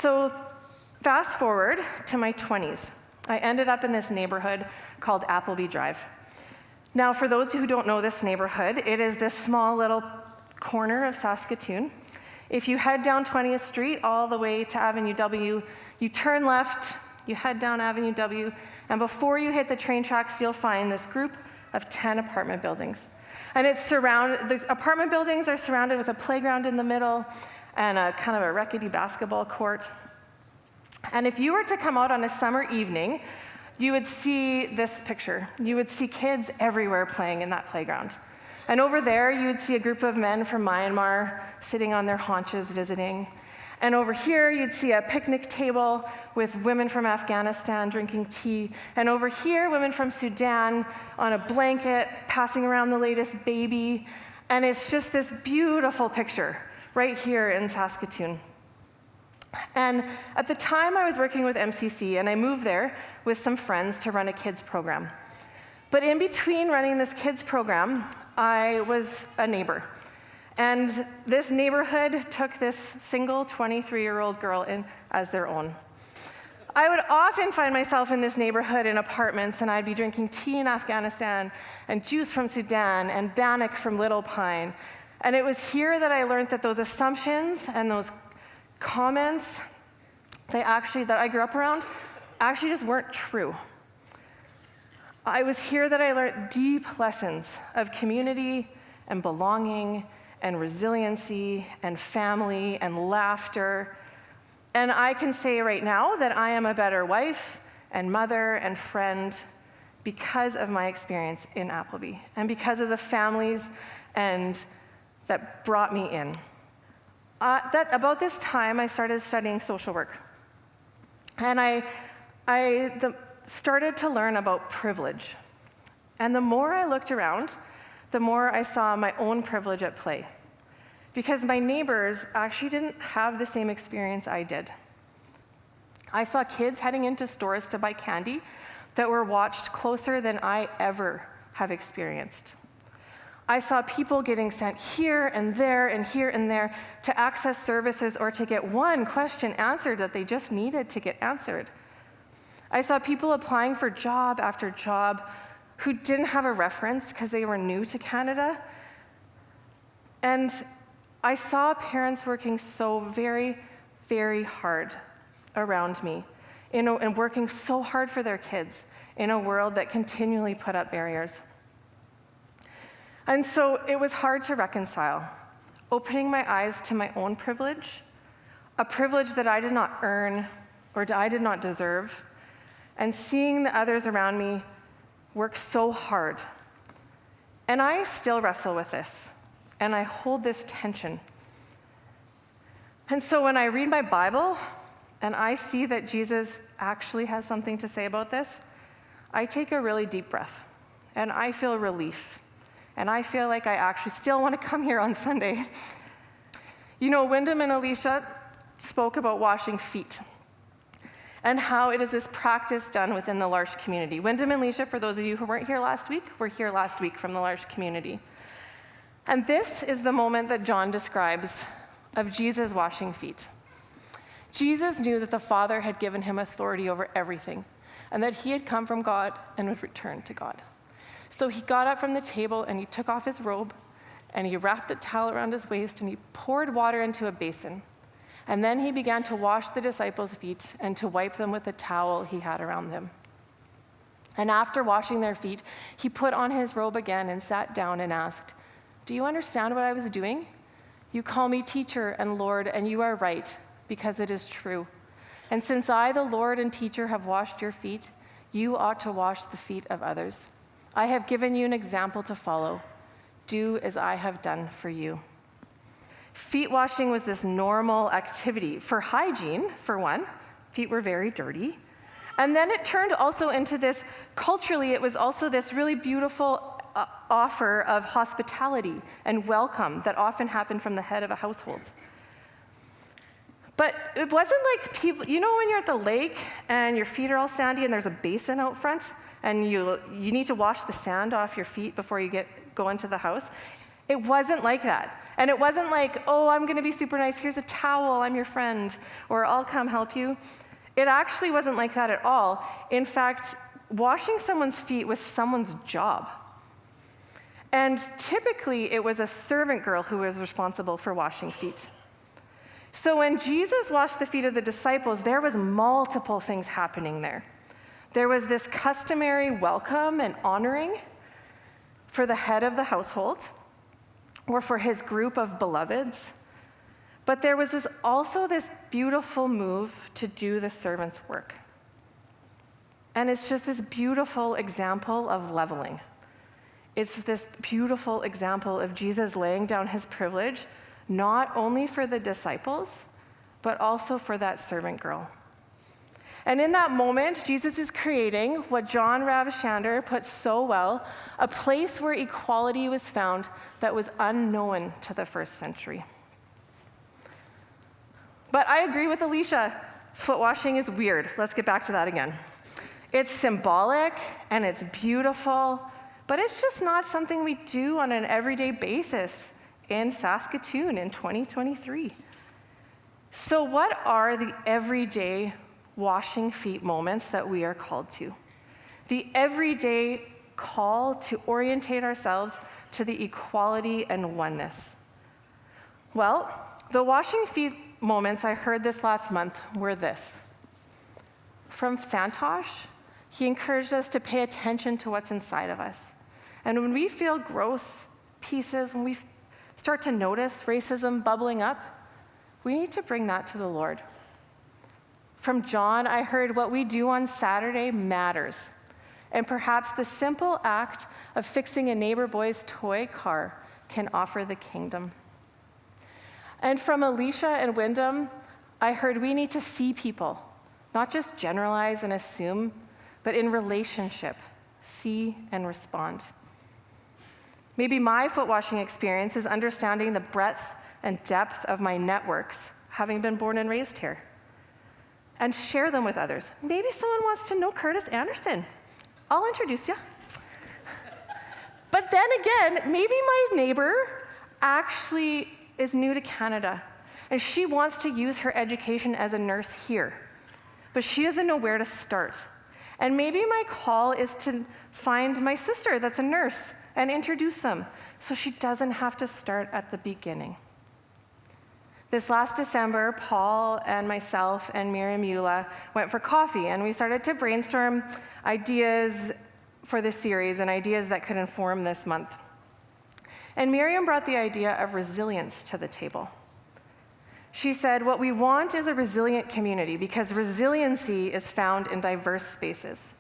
So fast forward to my 20s. I ended up in this neighborhood called Appleby Drive. Now, for those who don't know this neighborhood, it is this small little corner of Saskatoon. If you head down 20th Street all the way to Avenue W, you turn left, you head down Avenue W, and before you hit the train tracks, you'll find this group of 10 apartment buildings. And the apartment buildings are surrounded with a playground in the middle and a kind of a rickety basketball court. And if you were to come out on a summer evening, you would see this picture. You would see kids everywhere playing in that playground. And over there, you would see a group of men from Myanmar sitting on their haunches visiting. And over here, you'd see a picnic table with women from Afghanistan drinking tea. And over here, women from Sudan on a blanket passing around the latest baby. And it's just this beautiful picture right here in Saskatoon. And at the time, I was working with MCC, and I moved there with some friends to run a kids program. But in between running this kids program, I was a neighbor. And this neighborhood took this single 23-year-old girl in as their own. I would often find myself in this neighborhood in apartments, and I'd be drinking tea in Afghanistan and juice from Sudan and bannock from Little Pine. And it was here that I learned that those assumptions and those comments that I grew up around actually just weren't true. I was here that I learned deep lessons of community and belonging and resiliency and family and laughter. And I can say right now that I am a better wife and mother and friend because of my experience in Appleby and because of the families that brought me in. About this time, I started studying social work. And I started to learn about privilege. And the more I looked around, the more I saw my own privilege at play. Because my neighbors actually didn't have the same experience I did. I saw kids heading into stores to buy candy that were watched closer than I ever have experienced. I saw people getting sent here and there and here and there to access services or to get one question answered that they just needed to get answered. I saw people applying for job after job who didn't have a reference because they were new to Canada. And I saw parents working so very, very hard around me and working so hard for their kids in a world that continually put up barriers. And so it was hard to reconcile, opening my eyes to my own privilege, a privilege that I did not earn or I did not deserve, and seeing the others around me work so hard. And I still wrestle with this, and I hold this tension. And so when I read my Bible and I see that Jesus actually has something to say about this, I take a really deep breath, and I feel relief. And I feel like I actually still want to come here on Sunday. You know, Wyndham and Alicia spoke about washing feet and how it is this practice done within the L'Arche community. Wyndham and Alicia, for those of you who weren't here last week, were here last week from the L'Arche community. And this is the moment that John describes of Jesus washing feet. Jesus knew that the Father had given him authority over everything and that he had come from God and would return to God. So he got up from the table and he took off his robe and he wrapped a towel around his waist and he poured water into a basin. And then he began to wash the disciples' feet and to wipe them with the towel he had around them. And after washing their feet, he put on his robe again and sat down and asked, "Do you understand what I was doing? You call me teacher and Lord, and you are right, because it is true. And since I, the Lord and teacher, have washed your feet, you ought to wash the feet of others. I have given you an example to follow. Do as I have done for you." Feet washing was this normal activity for hygiene, for one. Feet were very dirty. And then it turned also into this, culturally, it was also this really beautiful offer of hospitality and welcome that often happened from the head of a household. But it wasn't like people, you know when you're at the lake and your feet are all sandy and there's a basin out front and you need to wash the sand off your feet before you go into the house? It wasn't like that. And it wasn't like, oh, I'm going to be super nice. Here's a towel. I'm your friend. Or I'll come help you. It actually wasn't like that at all. In fact, washing someone's feet was someone's job. And typically, it was a servant girl who was responsible for washing feet. So when Jesus washed the feet of the disciples, there was multiple things happening there. There was this customary welcome and honoring for the head of the household, or for his group of beloveds. But there was also this beautiful move to do the servant's work. And it's just this beautiful example of leveling. It's this beautiful example of Jesus laying down his privilege, not only for the disciples, but also for that servant girl. And in that moment, Jesus is creating what John Ravichandar put so well, a place where equality was found that was unknown to the first century. But I agree with Alicia, foot washing is weird. Let's get back to that again. It's symbolic and it's beautiful, but it's just not something we do on an everyday basis in Saskatoon in 2023. So what are the everyday washing feet moments that we are called to? The everyday call to orientate ourselves to the equality and oneness. Well, the washing feet moments I heard this last month were this. From Santosh, he encouraged us to pay attention to what's inside of us. And when we feel gross pieces, when we start to notice racism bubbling up, we need to bring that to the Lord. From John, I heard what we do on Saturday matters. And perhaps the simple act of fixing a neighbor boy's toy car can offer the kingdom. And from Alicia and Wyndham, I heard we need to see people, not just generalize and assume, but in relationship, see and respond. Maybe my foot washing experience is understanding the breadth and depth of my networks, having been born and raised here, and share them with others. Maybe someone wants to know Curtis Anderson. I'll introduce you. But then again, maybe my neighbor actually is new to Canada, and she wants to use her education as a nurse here, but she doesn't know where to start. And maybe my call is to find my sister that's a nurse and introduce them so she doesn't have to start at the beginning. This last December, Paul and myself and Miriam Eula went for coffee, and we started to brainstorm ideas for this series and ideas that could inform this month. And Miriam brought the idea of resilience to the table. She said, what we want is a resilient community because resiliency is found in diverse spaces.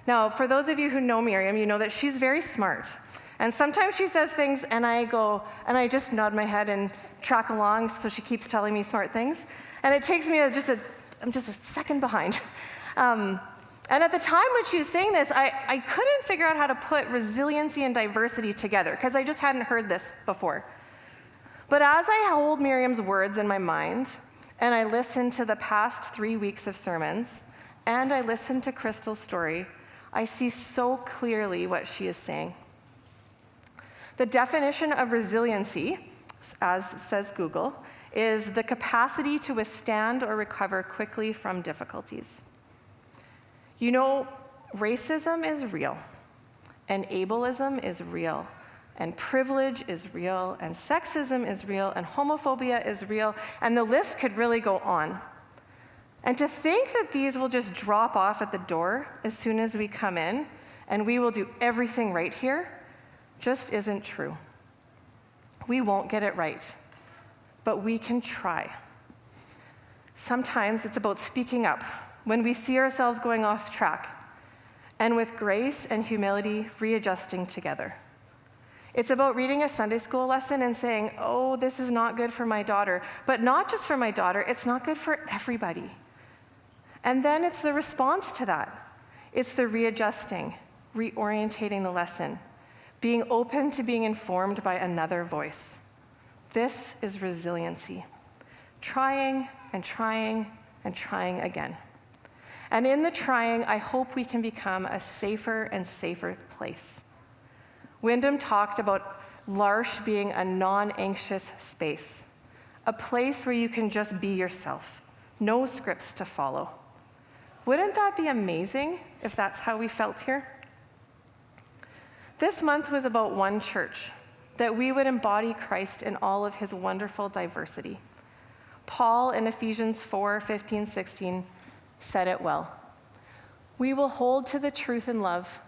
Now, for those of you who know Miriam, you know that she's very smart. And sometimes she says things and I go, and I just nod my head and track along, so she keeps telling me smart things. And it takes me I'm just a second behind. And at the time when she was saying this, I couldn't figure out how to put resiliency and diversity together, because I just hadn't heard this before. But as I hold Miriam's words in my mind, and I listened to the past 3 weeks of sermons, and I listened to Crystal's story, I see so clearly what she is saying. The definition of resiliency, as says Google, is the capacity to withstand or recover quickly from difficulties. You know, racism is real, and ableism is real, and privilege is real, and sexism is real, and homophobia is real, and the list could really go on. And to think that these will just drop off at the door as soon as we come in, and we will do everything right here, just isn't true. We won't get it right, but we can try. Sometimes it's about speaking up when we see ourselves going off track, and with grace and humility, readjusting together. It's about reading a Sunday school lesson and saying, oh, this is not good for my daughter, but not just for my daughter, it's not good for everybody. And then it's the response to that. It's the readjusting, reorientating the lesson, being open to being informed by another voice. This is resiliency. Trying and trying and trying again. And in the trying, I hope we can become a safer and safer place. Wyndham talked about L'Arche being a non-anxious space, a place where you can just be yourself, no scripts to follow. Wouldn't that be amazing if that's how we felt here? This month was about one church, that we would embody Christ in all of his wonderful diversity. Paul in Ephesians 4:15-16 said it well. We will hold to the truth in love,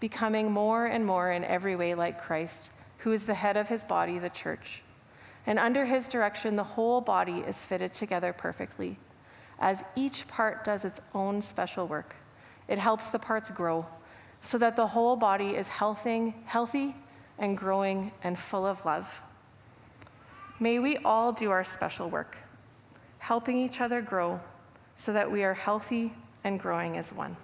becoming more and more in every way like Christ, who is the head of his body, the church. And under his direction, the whole body is fitted together perfectly. As each part does its own special work, it helps the parts grow so that the whole body is healthy and growing and full of love. May we all do our special work, helping each other grow so that we are healthy and growing as one.